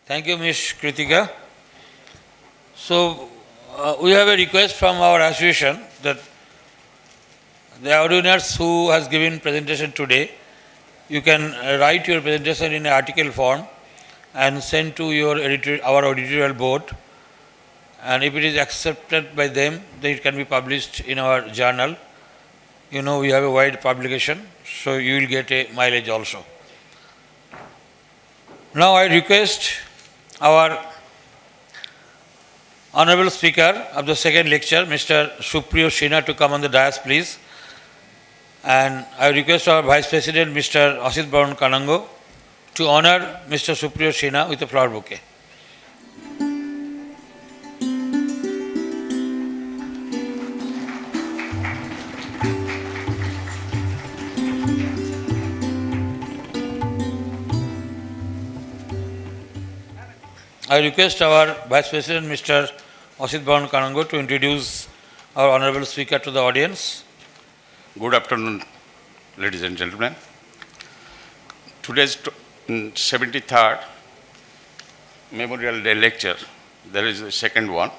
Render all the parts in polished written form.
Thank you, Ms. Kritika. So, we have a request from our association that the audience who has given presentation today, you can write your presentation in an article form and send to your our editorial board. And if it is accepted by them, then it can be published in our journal. You know, we have a wide publication, so you will get a mileage also. Now I request our Honorable Speaker of the second lecture, Mr. Supriyo Sinha, to come on the dais, please. And I request our Vice President, Mr. Asit Baron Kanango, to honor Mr. Supriyo Sinha with a flower bouquet. I request our Vice President, Mr. Asit Baron Kanango, to introduce our Honorable Speaker to the audience. Good afternoon, ladies and gentlemen. Today's 73rd Memorial Day lecture, there is a second one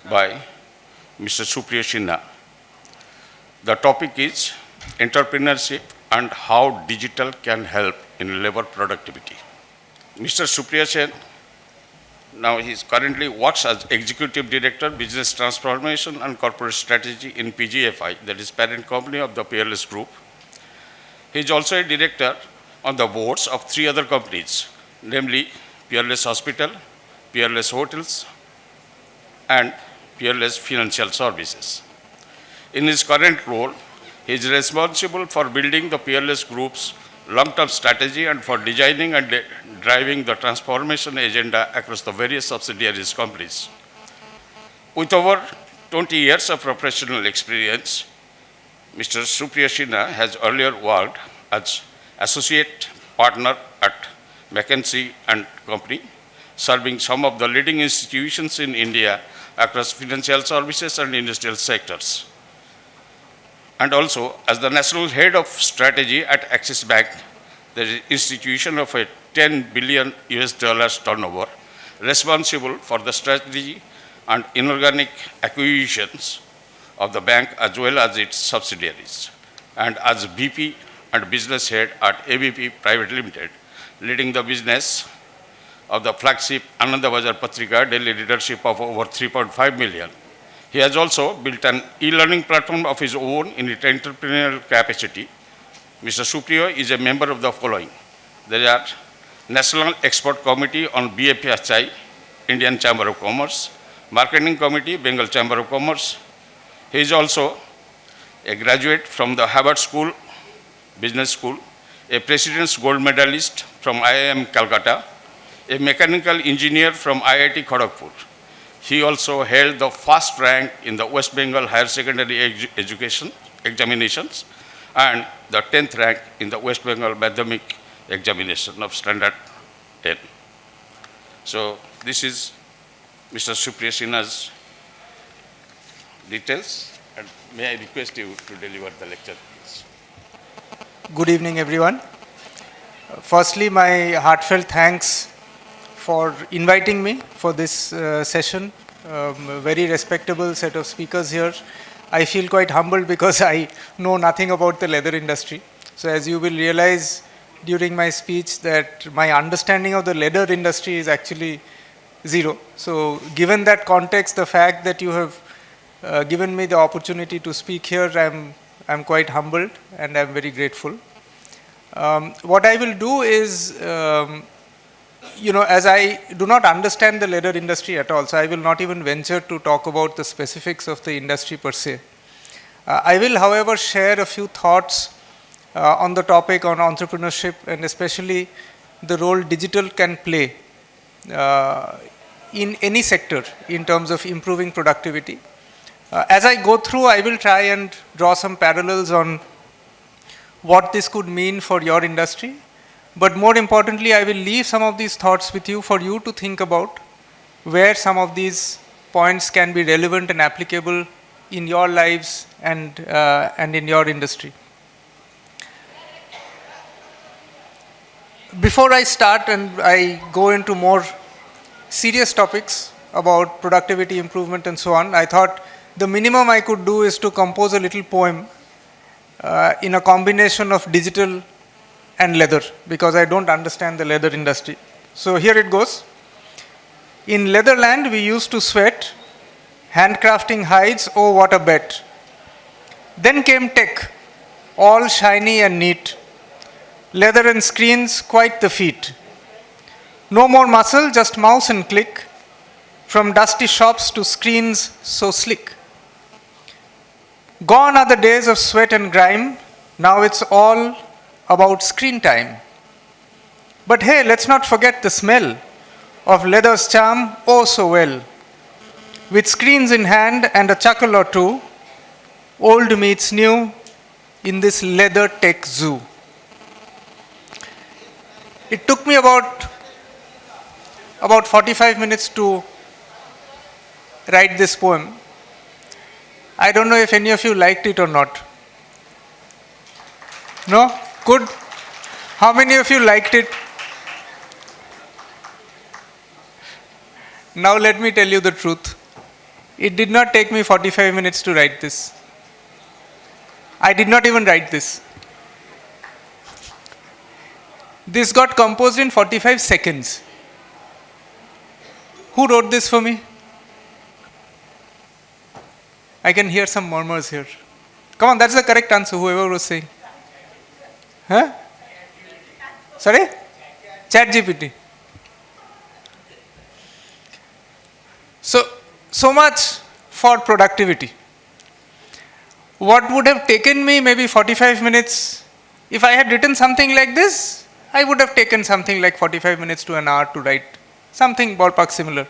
by Mr. Supriyo Sinha. The topic is entrepreneurship and how digital can help in labor productivity. Mr. Supriyo Sinha, now he currently works as Executive Director, Business Transformation and Corporate Strategy in PGFI, that is parent company of the Peerless Group. He is also a director on the boards of 3 other companies, namely Peerless Hospital, Peerless Hotels, and Peerless Financial Services. In his current role, he is responsible for building the Peerless Group's long-term strategy and for designing and driving the transformation agenda across the various subsidiaries companies. With over 20 years of professional experience, Mr. Supriyo Sinha has earlier worked as associate partner at McKinsey and Company, serving some of the leading institutions in India across financial services and industrial sectors, and also as the national head of strategy at Axis Bank, the institution of a $10 billion turnover, responsible for the strategy and inorganic acquisitions of the bank as well as its subsidiaries, and as VP and business head at ABP Private Limited, leading the business of the flagship Anandabazar Patrika daily readership of over 3.5 million. He has also built an e-learning platform of his own in its entrepreneurial capacity. Mr. Supriyo is a member of the following. There are National Expert Committee on BFSI, Indian Chamber of Commerce, Marketing Committee, Bengal Chamber of Commerce. He is also a graduate from the Harvard School, Business School, a President's Gold Medalist from IIM Calcutta, a mechanical engineer from IIT Kharagpur. He also held the first rank in the West Bengal Higher Secondary Education examinations and the 10th rank in the West Bengal Madhyamik examination of Standard 10. So this is Mr. Supriyo Sinha's details, and may I request you to deliver the lecture, please. Good evening, everyone. Firstly, my heartfelt thanks for inviting me for this session. A very respectable set of speakers here. I feel quite humbled because I know nothing about the leather industry. So as you will realize during my speech that my understanding of the leather industry is actually zero. So given that context, the fact that you have given me the opportunity to speak here, I'm quite humbled and I'm very grateful. What I will do is, as I do not understand the leather industry at all, so I will not even venture to talk about the specifics of the industry per se. I will, however, share a few thoughts on the topic on entrepreneurship and especially the role digital can play in any sector in terms of improving productivity. As I go through, I will try and draw some parallels on what this could mean for your industry. But more importantly, I will leave some of these thoughts with you for you to think about where some of these points can be relevant and applicable in your lives and in your industry. Before I start and I go into more serious topics about productivity improvement and so on, I thought the minimum I could do is to compose a little poem in a combination of digital and leather, because I don't understand the leather industry. So here it goes. In Leatherland, we used to sweat, handcrafting hides, oh what a bet. Then came tech, all shiny and neat. Leather and screens, quite the feat. No more muscle, just mouse and click. From dusty shops to screens so slick. Gone are the days of sweat and grime. Now it's all about screen time. But hey, let's not forget the smell of leather's charm, oh so well. With screens in hand and a chuckle or two, old meets new in this leather tech zoo. It took me about 45 minutes to write this poem. I don't know if any of you liked it or not. No? Good? How many of you liked it? Now let me tell you the truth. It did not take me 45 minutes to write this. I did not even write this. This got composed in 45 seconds. Who wrote this for me? I can hear some murmurs here. Come on, that's the correct answer, whoever was saying. Huh? Sorry? ChatGPT. So much for productivity. What would have taken me maybe 45 minutes, if I had written something like this, I would have taken something like 45 minutes to an hour to write something ballpark similar.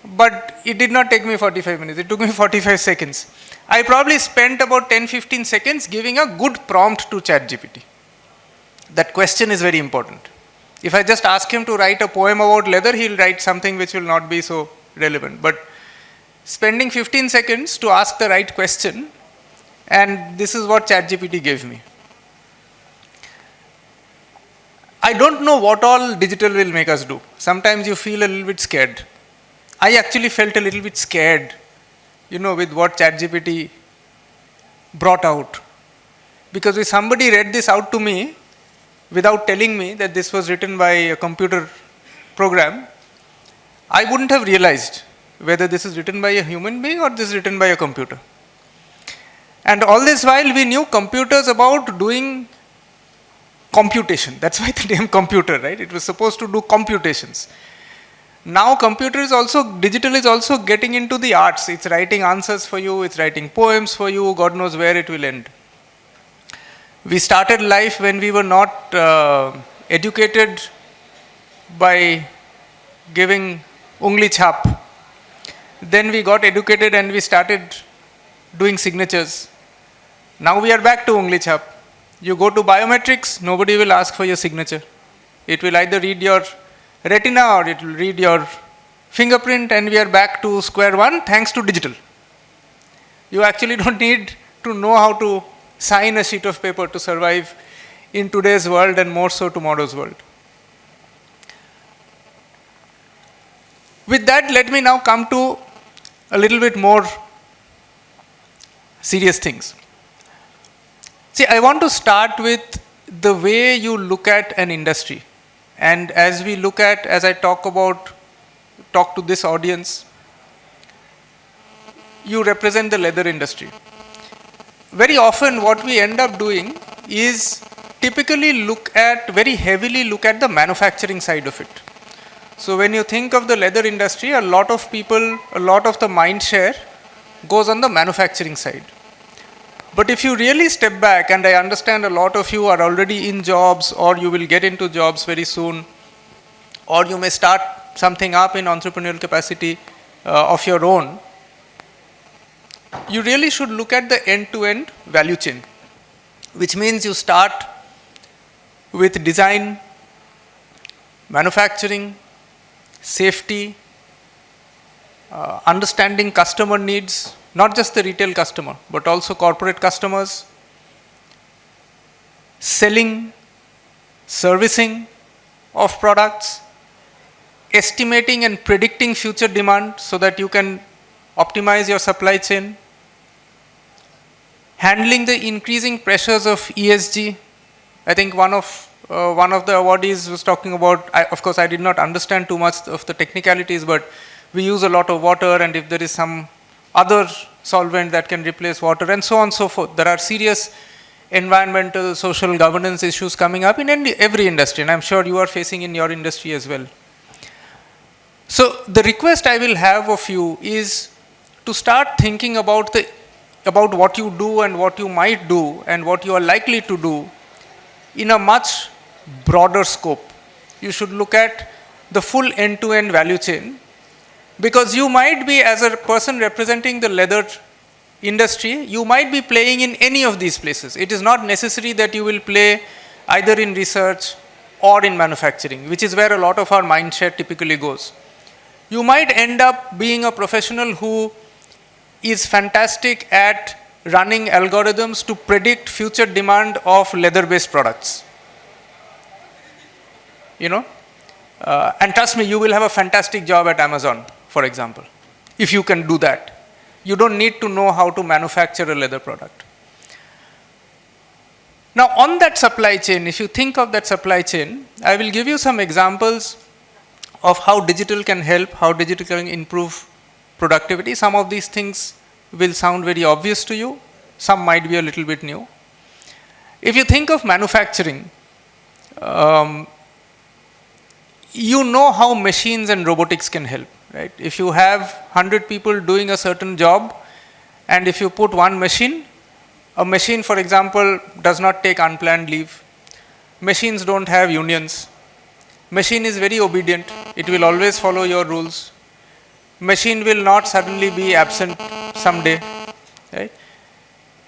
But it did not take me 45 minutes, it took me 45 seconds. I probably spent about 10-15 seconds giving a good prompt to ChatGPT. That question is very important. If I just ask him to write a poem about leather, he'll write something which will not be so relevant. But spending 15 seconds to ask the right question, and this is what ChatGPT gave me. I don't know what all digital will make us do. Sometimes you feel a little bit scared. I actually felt a little bit scared, with what ChatGPT brought out. Because if somebody read this out to me without telling me that this was written by a computer program, I wouldn't have realized whether this is written by a human being or this is written by a computer. And all this while we knew computers about doing computation. That's why the name computer, right? It was supposed to do computations. Now digital is also getting into the arts. It's writing answers for you, it's writing poems for you, God knows where it will end. We started life when we were not educated by giving ungli chap. Then we got educated and we started doing signatures. Now we are back to ungli chap. You go to biometrics, nobody will ask for your signature. It will either read your retina or it will read your fingerprint, and we are back to square one thanks to digital. You actually don't need to know how to sign a sheet of paper to survive in today's world and more so tomorrow's world. With that, let me now come to a little bit more serious things. See, I want to start with the way you look at an industry. And as I talk to this audience, you represent the leather industry. Very often what we end up doing is typically very heavily look at the manufacturing side of it. So when you think of the leather industry, a lot of the mind share goes on the manufacturing side. But if you really step back, and I understand a lot of you are already in jobs, or you will get into jobs very soon, or you may start something up in entrepreneurial capacity of your own, you really should look at the end-to-end value chain, which means you start with design, manufacturing, safety, understanding customer needs, not just the retail customer, but also corporate customers, selling, servicing of products, estimating and predicting future demand so that you can optimize your supply chain, handling the increasing pressures of ESG. I think one of the awardees was talking about, of course I did not understand too much of the technicalities, but we use a lot of water, and if there is some other solvent that can replace water, and so on and so forth. There are serious environmental, social governance issues coming up in every industry, and I'm sure you are facing in your industry as well. So the request I will have of you is to start thinking about what you do and what you might do and what you are likely to do in a much broader scope. You should look at the full end-to-end value chain, because you might be, as a person representing the leather industry, you might be playing in any of these places. It is not necessary that you will play either in research or in manufacturing, which is where a lot of our mindset typically goes. You might end up being a professional who is fantastic at running algorithms to predict future demand of leather-based products. And trust me, you will have a fantastic job at Amazon, for example, if you can do that. You don't need to know how to manufacture a leather product. Now, on that supply chain, if you think of that supply chain, I will give you some examples of how digital can help, how digital can improve productivity. Some of these things will sound very obvious to you. Some might be a little bit new. If you think of manufacturing, you know how machines and robotics can help, right? If you have 100 people doing a certain job, and if you put one machine, a machine, for example, does not take unplanned leave. Machines don't have unions. Machine is very obedient. It will always follow your rules. Machine will not suddenly be absent someday, right?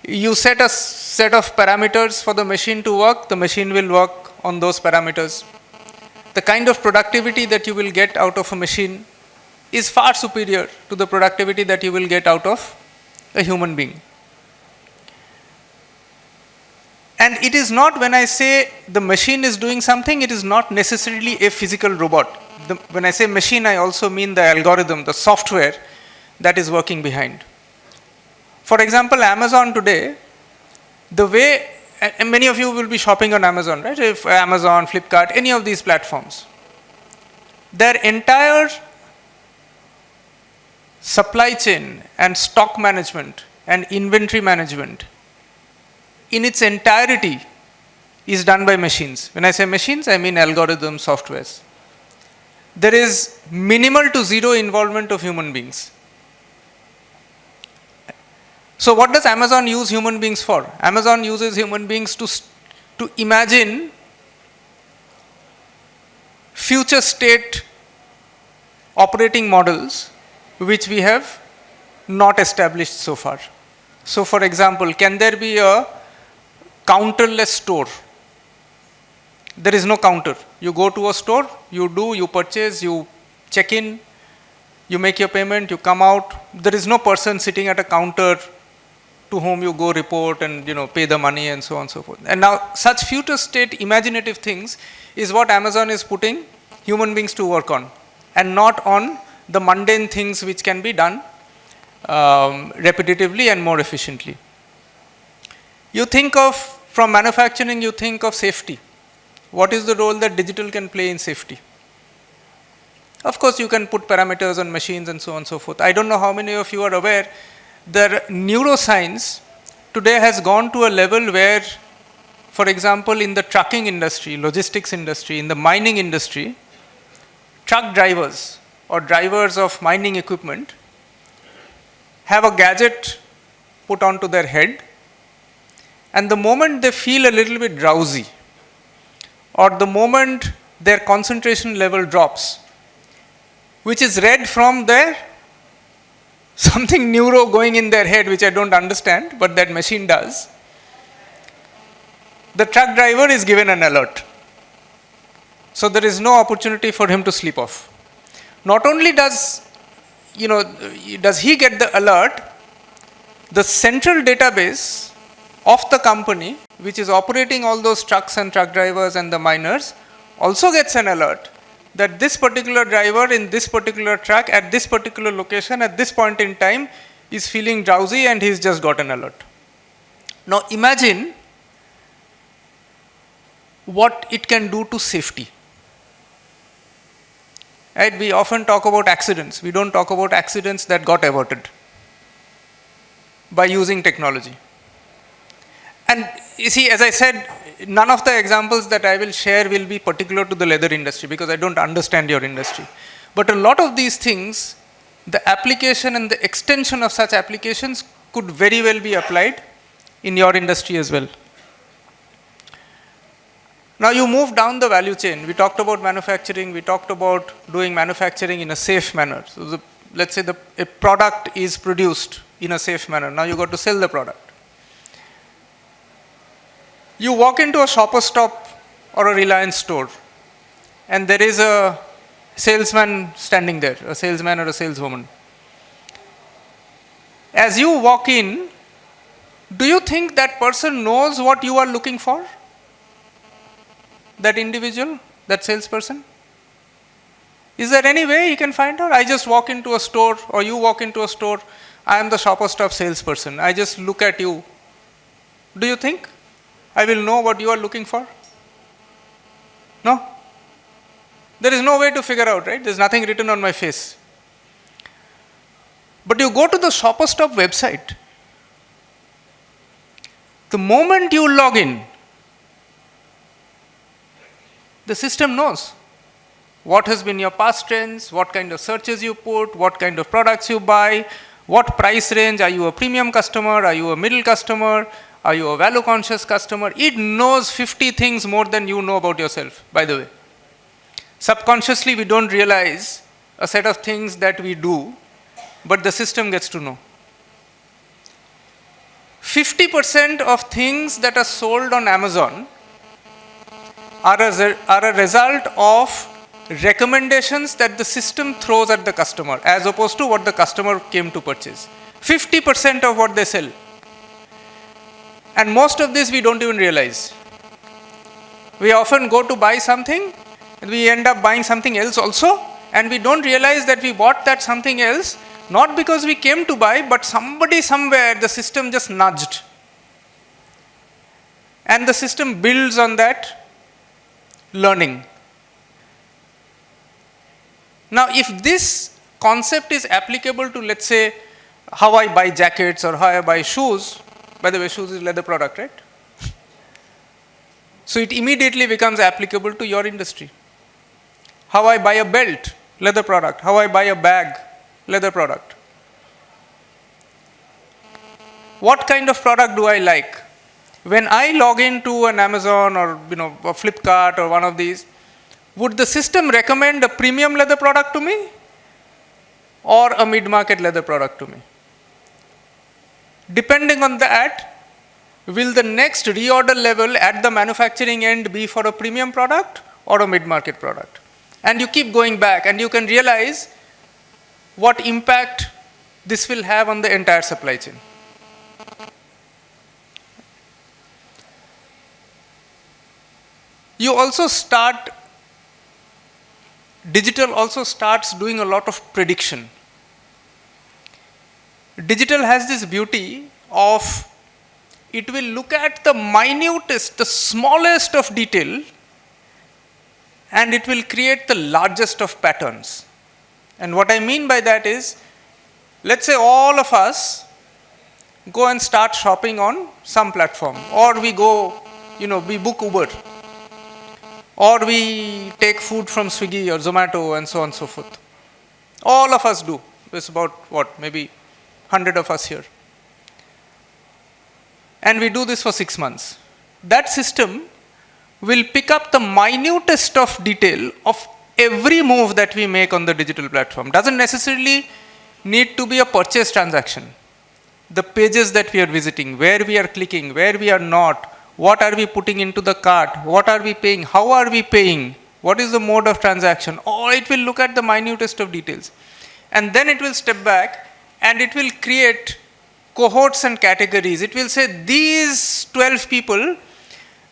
You set a set of parameters for the machine to work, the machine will work on those parameters. The kind of productivity that you will get out of a machine is far superior to the productivity that you will get out of a human being. And it is not, when I say the machine is doing something, it is not necessarily a physical robot. When I say machine, I also mean the algorithm, the software that is working behind. For example, Amazon today, the way, and many of you will be shopping on Amazon, right? If Amazon, Flipkart, any of these platforms, their entire supply chain and stock management and inventory management in its entirety is done by machines. When I say machines, I mean algorithms, softwares. There is minimal to zero involvement of human beings. So what does Amazon use human beings for? Amazon uses human beings to imagine future state operating models which we have not established so far. So for example, can there be a counterless store? There is no counter. You go to a store, you purchase, you check in, you make your payment, you come out. There is no person sitting at a counter to whom you go report and pay the money and so on and so forth. And now such future state imaginative things is what Amazon is putting human beings to work on, and not on the mundane things which can be done repetitively and more efficiently. You think of, from manufacturing, you think of safety. What is the role that digital can play in safety? Of course, you can put parameters on machines and so on and so forth. I don't know how many of you are aware that neuroscience today has gone to a level where, for example, in the trucking industry, logistics industry, in the mining industry, truck drivers or drivers of mining equipment have a gadget put onto their head, and the moment they feel a little bit drowsy, or the moment their concentration level drops, which is read from their something neuro going in their head, which I don't understand, but that machine does, the truck driver is given an alert. So there is no opportunity for him to sleep off. Not only does he get the alert, the central database of the company, which is operating all those trucks and truck drivers and the miners, also gets an alert that this particular driver in this particular truck at this particular location at this point in time is feeling drowsy and he's just got an alert. Now imagine what it can do to safety. Right? We often talk about accidents. We don't talk about accidents that got averted by using technology. And you see, as I said, none of the examples that I will share will be particular to the leather industry because I don't understand your industry. But a lot of these things, the application and the extension of such applications could very well be applied in your industry as well. Now you move down the value chain. We talked about manufacturing. We talked about doing manufacturing in a safe manner. So let's say a product is produced in a safe manner. Now you got to sell the product. You walk into a Shoppers Stop or a Reliance store and there is a salesman standing there, a salesman or a saleswoman. As you walk in, do you think that person knows what you are looking for? That individual, that salesperson? Is there any way he can find out? I just walk into a store or you walk into a store, I am the Shoppers Stop salesperson. I just look at you. Do you think I will know what you are looking for? No? There is no way to figure out, right? There is nothing written on my face. But you go to the Shoppers Stop website. The moment you log in, the system knows what has been your past trends, what kind of searches you put, what kind of products you buy, what price range, are you a premium customer, are you a middle customer, are you a value conscious customer? It knows 50 things more than you know about yourself, by the way. Subconsciously, we don't realize a set of things that we do, but the system gets to know. 50% of things that are sold on Amazon are a result of recommendations that the system throws at the customer as opposed to what the customer came to purchase. 50% of what they sell. And most of this we don't even realize. We often go to buy something and we end up buying something else also, and we don't realize that we bought that something else not because we came to buy, but somebody somewhere, the system just nudged. And the system builds on that learning. Now, if this concept is applicable to, let's say, how I buy jackets or how I buy shoes, by the way, shoes is leather product, right? So it immediately becomes applicable to your industry. How I buy a belt, leather product. How I buy a bag, leather product. What kind of product do I like? When I log into an Amazon or a Flipkart or one of these, would the system recommend a premium leather product to me or a mid-market leather product to me? Depending on that, will the next reorder level at the manufacturing end be for a premium product or a mid-market product? And you keep going back and you can realize what impact this will have on the entire supply chain. You also digital also starts doing a lot of prediction. Digital has this beauty of it will look at the minutest, the smallest of detail, and it will create the largest of patterns. And what I mean by that is, let's say all of us go and start shopping on some platform, or we go, we book Uber, or we take food from Swiggy or Zomato and so on and so forth. All of us do. There's about, maybe 100 of us here. And we do this for 6 months. That system will pick up the minutest of detail of every move that we make on the digital platform. Doesn't necessarily need to be a purchase transaction. The pages that we are visiting, where we are clicking, where we are not, what are we putting into the cart, what are we paying, how are we paying, what is the mode of transaction, or it will look at the minutest of details. And then it will step back and it will create cohorts and categories. It will say these 12 people,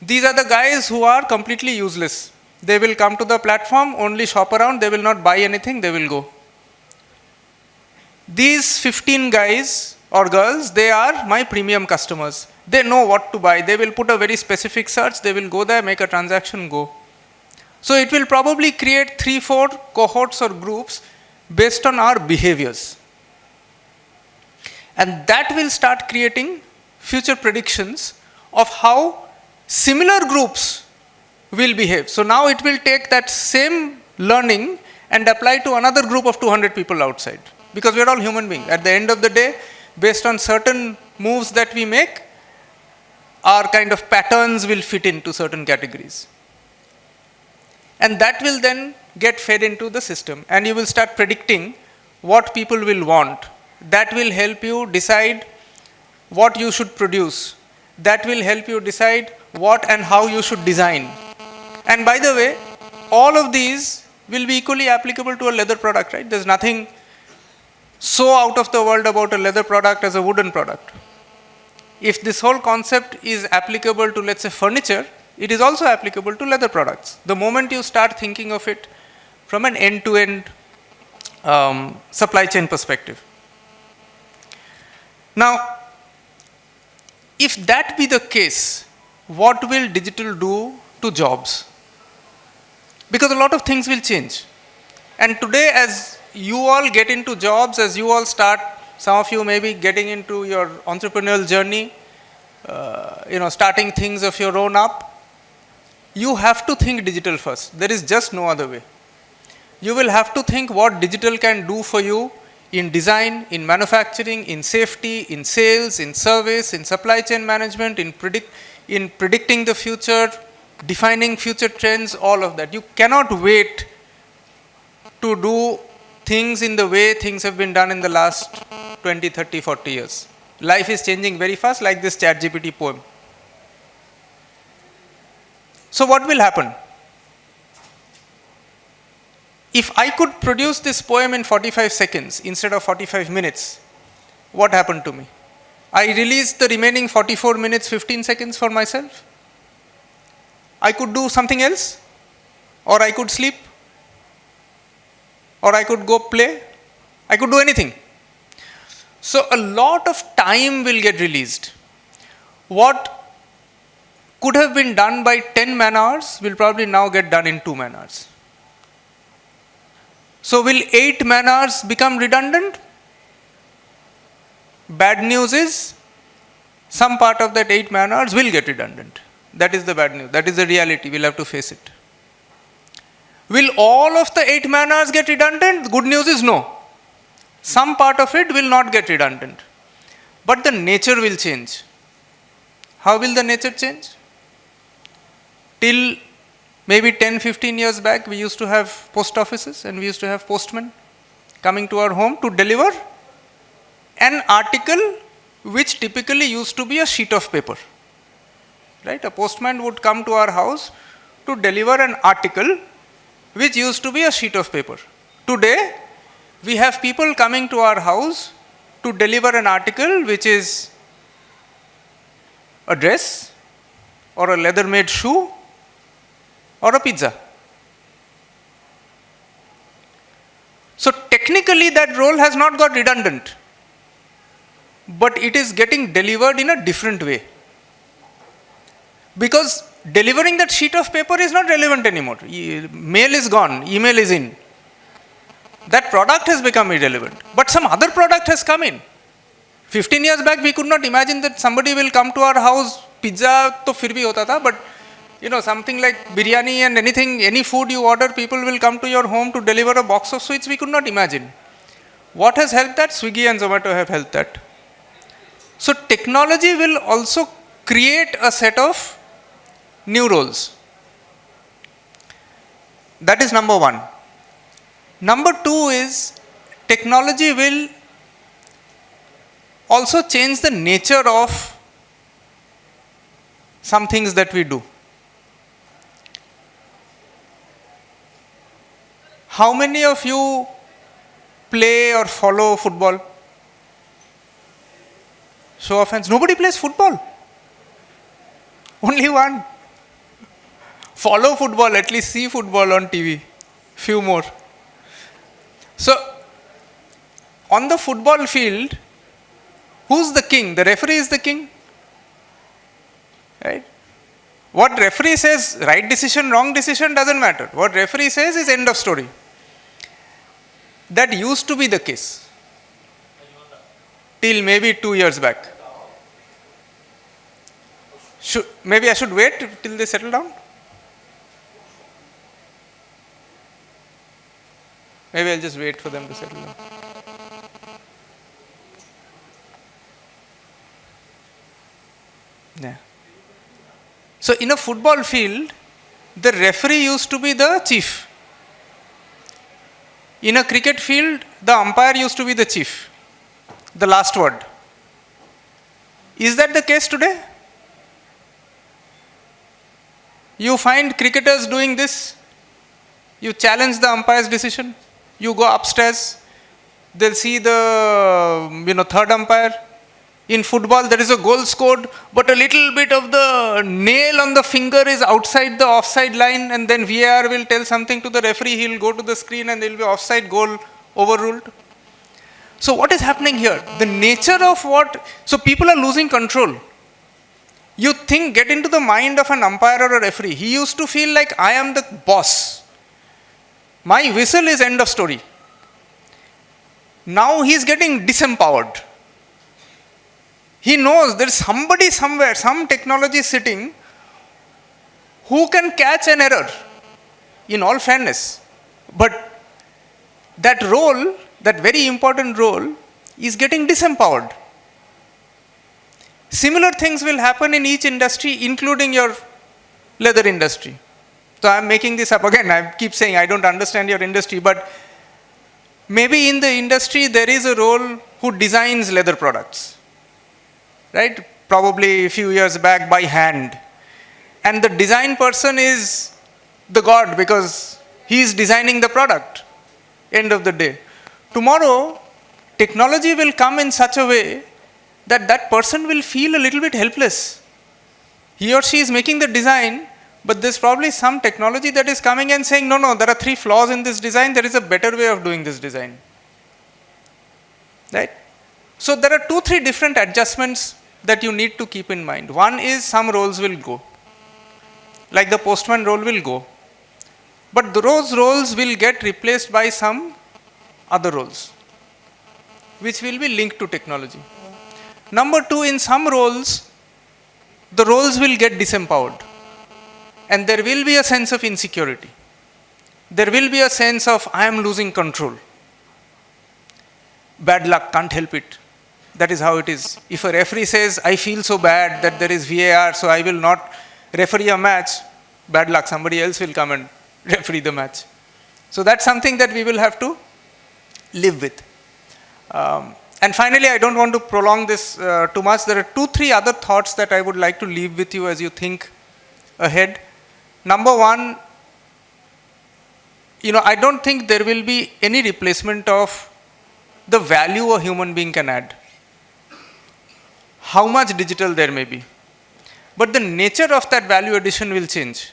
these are the guys who are completely useless. They will come to the platform, only shop around, they will not buy anything, they will go. These 15 guys or girls, they are my premium customers. They know what to buy. They will put a very specific search, they will go there, make a transaction, go. So it will probably create 3-4 cohorts or groups based on our behaviors. And that will start creating future predictions of how similar groups will behave. So now it will take that same learning and apply to another group of 200 people outside. Because we are all human beings. At the end of the day, based on certain moves that we make, our kind of patterns will fit into certain categories. And that will then get fed into the system. And you will start predicting what people will want. That will help you decide what you should produce. That will help you decide what and how you should design. And by the way, all of these will be equally applicable to a leather product, right? There's nothing so out of the world about a leather product as a wooden product. If this whole concept is applicable to, let's say, furniture, it is also applicable to leather products. The moment you start thinking of it from an end-to-end supply chain perspective. Now, if that be the case, what will digital do to jobs? Because a lot of things will change. And today, as you all get into jobs, as you all start, some of you may be getting into your entrepreneurial journey, starting things of your own up, you have to think digital first. There is just no other way. You will have to think what digital can do for you in design, in manufacturing, in safety, in sales, in service, in supply chain management, in predicting the future, defining future trends, all of that. You cannot wait to do things in the way things have been done in the last 20, 30, 40 years. Life is changing very fast, like this ChatGPT poem. So what will happen? If I could produce this poem in 45 seconds instead of 45 minutes, what happened to me? I released the remaining 44 minutes, 15 seconds for myself. I could do something else, or I could sleep, or I could go play. I could do anything. So a lot of time will get released. What could have been done by 10 man-hours will probably now get done in 2 man-hours. So will 8 man-hours become redundant? Bad news is, some part of that 8 man-hours will get redundant. That is the bad news. That is the reality. We'll have to face it. Will all of the 8 man-hours get redundant? The good news is no. Some part of it will not get redundant. But the nature will change. How will the nature change? Till maybe 10, 15 years back, we used to have post offices and we used to have postmen coming to our home to deliver an article which typically used to be a sheet of paper. Right? A postman would come to our house to deliver an article which used to be a sheet of paper. Today, we have people coming to our house to deliver an article which is a dress or a leather-made shoe or a pizza. So technically that role has not got redundant, but it is getting delivered in a different way. Because delivering that sheet of paper is not relevant anymore. Mail is gone, email is in. That product has become irrelevant, but some other product has come in. 15 years back, we could not imagine that somebody will come to our house. Pizza to fir bhi hota tha, but something like biryani and anything, any food you order, people will come to your home to deliver a box of sweets. We could not imagine. What has helped that? Swiggy and Zomato have helped that. So technology will also create a set of new roles. That is number one. Number two is technology will also change the nature of some things that we do. How many of you play or follow football? Show of hands. Nobody plays football. Only one. follow football, at least see football on TV. Few more. So, on the football field, who's the king? The referee is the king. Right? What referee says, right decision, wrong decision, doesn't matter. What referee says is end of story. That used to be the case. Till maybe 2 years back. Maybe I should wait till they settle down? Maybe I'll just wait for them to settle down. Yeah. So in a football field, the referee used to be the chief. In a cricket field, the umpire used to be the chief. The last word. Is that the case today? You find cricketers doing this. You challenge the umpire's decision. You go upstairs. They'll see the third umpire. In football, there is a goal scored, but a little bit of the nail on the finger is outside the offside line, and then VAR will tell something to the referee. He'll go to the screen and there will be offside, goal overruled. So what is happening here? The nature of so people are losing control. You get into the mind of an umpire or a referee. He used to feel like, I am the boss. My whistle is end of story. Now he's getting disempowered. He knows there is somebody somewhere, some technology sitting, who can catch an error, in all fairness. But that role, that very important role, is getting disempowered. Similar things will happen in each industry, including your leather industry. So I'm making this up again. I keep saying I don't understand your industry, but maybe in the industry there is a role who designs leather products. Right? Probably a few years back by hand. And the design person is the god because he is designing the product. End of the day. Tomorrow, technology will come in such a way that that person will feel a little bit helpless. He or she is making the design, but there's probably some technology that is coming and saying, no, there are 3 flaws in this design, there is a better way of doing this design. Right? So there are 2-3 different adjustments that you need to keep in mind. One is some roles will go. Like the postman role will go. But those roles will get replaced by some other roles, which will be linked to technology. Number 2, in some roles, the roles will get disempowered. And there will be a sense of insecurity. There will be a sense of, I am losing control. Bad luck, can't help it. That is how it is. If a referee says, I feel so bad that there is VAR, so I will not referee a match, bad luck, somebody else will come and referee the match. So that's something that we will have to live with. And finally, I don't want to prolong this too much. There are 2-3 other thoughts that I would like to leave with you as you think ahead. Number 1, I don't think there will be any replacement of the value a human being can add. How much digital there may be. But the nature of that value addition will change.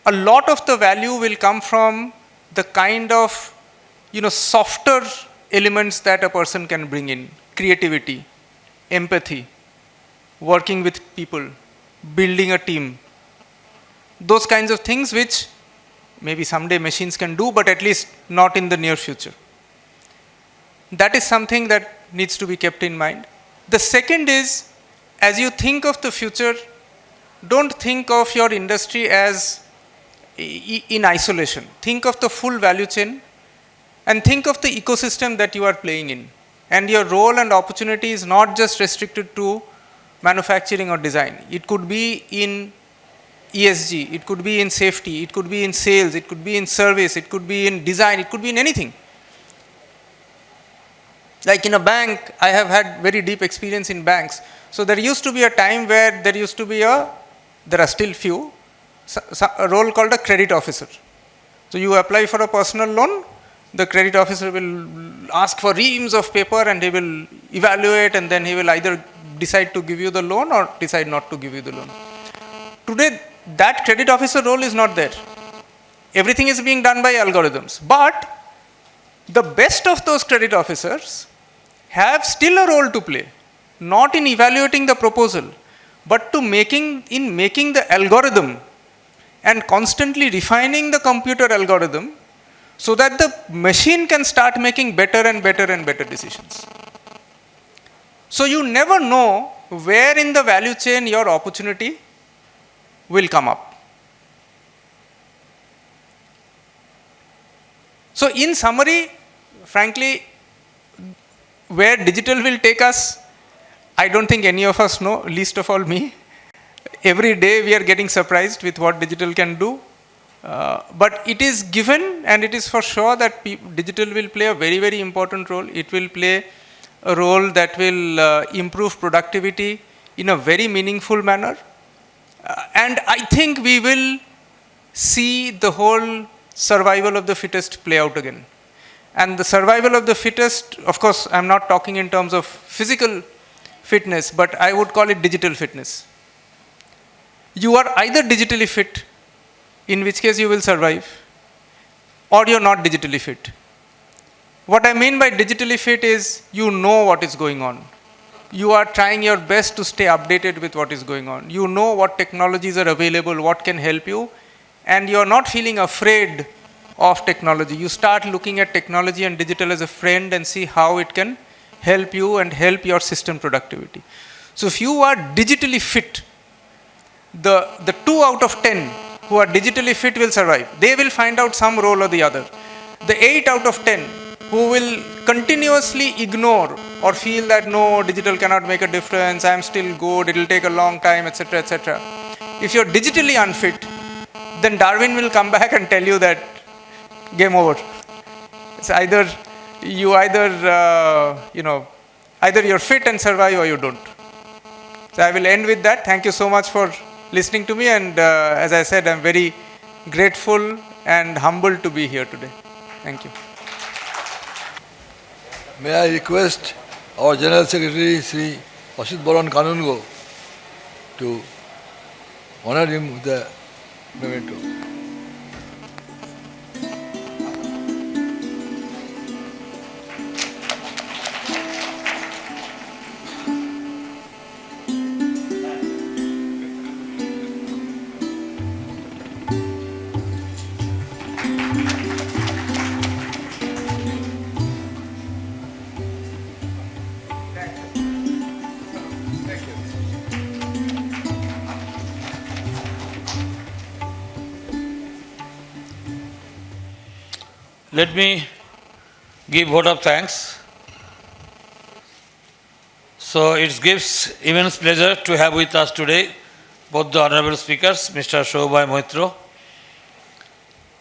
A lot of the value will come from the kind of, softer elements that a person can bring in. Creativity, empathy, working with people, building a team. Those kinds of things which maybe someday machines can do, but at least not in the near future. That is something that needs to be kept in mind. The second is, as you think of the future, don't think of your industry as in isolation. Think of the full value chain and think of the ecosystem that you are playing in. And your role and opportunity is not just restricted to manufacturing or design. It could be in ESG, it could be in safety, it could be in sales, it could be in service, it could be in design, it could be in anything. Like in a bank, I have had very deep experience in banks. So there used to be a time where there used to be there are still few, a role called a credit officer. So you apply for a personal loan, the credit officer will ask for reams of paper and he will evaluate and then he will either decide to give you the loan or decide not to give you the loan. Today, that credit officer role is not there. Everything is being done by algorithms. But the best of those credit officers have still a role to play, not in evaluating the proposal, but in making the algorithm and constantly refining the computer algorithm so that the machine can start making better and better and better decisions. So you never know where in the value chain your opportunity will come up. So in summary, frankly, where digital will take us, I don't think any of us know, least of all me. Every day we are getting surprised with what digital can do. But it is given, and it is for sure that digital will play a very, very important role. It will play a role that will improve productivity in a very meaningful manner. And I think we will see the whole survival of the fittest play out again. And the survival of the fittest, of course, I'm not talking in terms of physical fitness, but I would call it digital fitness. You are either digitally fit, in which case you will survive, or you're not digitally fit. What I mean by digitally fit is you know what is going on. You are trying your best to stay updated with what is going on. You know what technologies are available, what can help you, and you're not feeling afraid of technology. You start looking at technology and digital as a friend and see how it can help you and help your system productivity. So if you are digitally fit, the 2 out of 10 who are digitally fit will survive. They will find out some role or the other. The 8 out of 10 who will continuously ignore or feel that no, digital cannot make a difference, I am still good, it will take a long time, etc., etc. If you're digitally unfit, then Darwin will come back and tell you that game over. It's either you're fit and survive or you don't. So I will end with that. Thank you so much for listening to me, and as I said, I'm very grateful and humbled to be here today. Thank you. May I request our General Secretary, Sri Asit Baran Kanungo, to honor him with the memento. Let me give vote of thanks. So it gives immense pleasure to have with us today both the honorable speakers, Mr. Shobhai Moitro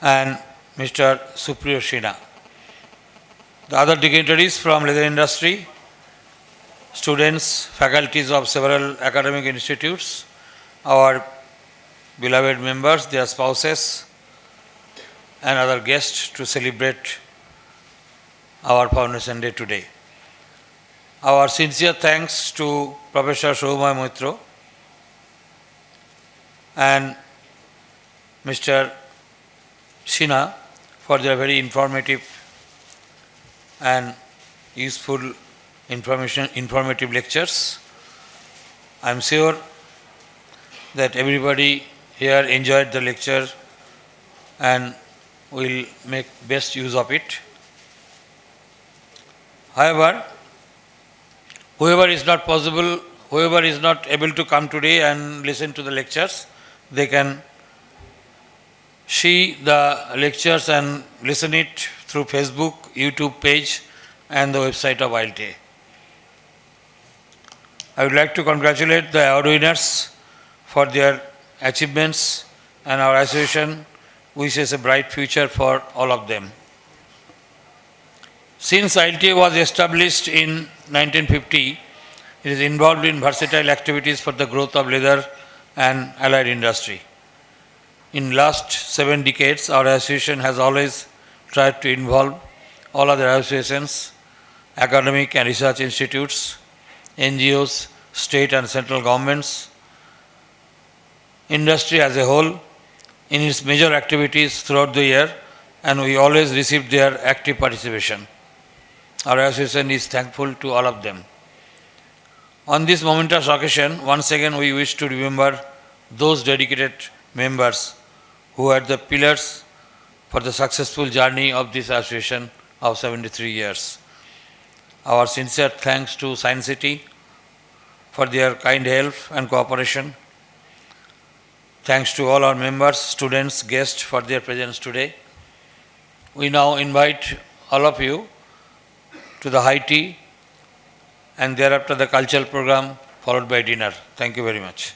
and Mr. Supriyo Shina. The other dignitaries from leather industry, students, faculties of several academic institutes, our beloved members, their spouses, and other guests to celebrate our Foundation Day today. Our sincere thanks to Professor Shobhai Moitro and Mr. Shina for their very informative and useful informative lectures. I am sure that everybody here enjoyed the lecture and will make best use of it. However, whoever is not able to come today and listen to the lectures, they can see the lectures and listen it through Facebook, YouTube page and the website of ILTA. I would like to congratulate the award winners for their achievements, and our association wishes a bright future for all of them. Since ILTA was established in 1950, it is involved in versatile activities for the growth of leather and allied industry. In last 7 decades, our association has always tried to involve all other associations, academic and research institutes, NGOs, state and central governments, industry as a whole in its major activities throughout the year, and we always received their active participation. Our association is thankful to all of them. On this momentous occasion, once again we wish to remember those dedicated members who are the pillars for the successful journey of this association of 73 years. Our sincere thanks to Science City for their kind help and cooperation. Thanks to all our members, students, guests for their presence today. We now invite all of you to the high tea and thereafter the cultural program followed by dinner. Thank you very much.